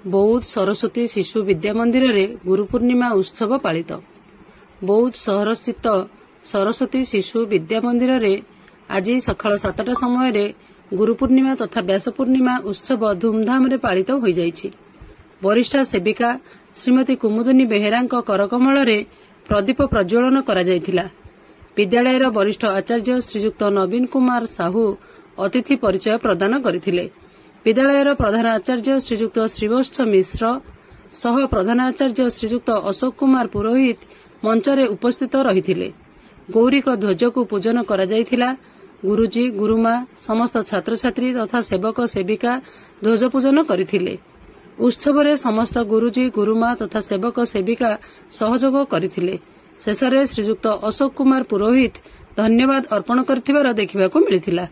बौद्ध सरस्वती शिशु विद्या मंदिर रे गुरु पूर्णिमा उत्सव पालित। बौद्ध सहर स्थित सरस्वती शिशु विद्या मंदिर रे आज सकाळ 7टा समय रे गुरु पूर्णिमा तथा व्यास पूर्णिमा उत्सव धूमधाम रे पालित होई जाइछि। वरिष्ठ सेविका श्रीमती कुमुदिनी बेहेरा करकमल रे प्रदीप प्रज्वलन करा जायथिला। विद्यालयर वरिष्ठ आचार्य श्रीजुक्त नवीन कुमार साहू अतिथि परिचय प्रदान करथिले। विद्यालयर प्रधान आचार्य श्रीजुक्त श्रीवत्स मिश्र सह प्रधान आचार्य श्रीजुक्त अशोक कुमार पुरोहित मंचरे उपस्थित रहिथिले। गौरीक ध्वज को पूजन करा जायथिला। गुरुजी गुरुमा समस्त छात्र छात्री तथा सेवक सेविका ध्वज पूजन करथिले। उत्सव समस्त गुरुजी गुरुमा तथा सेवक सेविका सहयोग करथिले। शेषरे श्रीजुक्त अशोक कुमार पुरोहित धन्यवाद अर्पण करथिबार देखिबाकू मिलिथिला।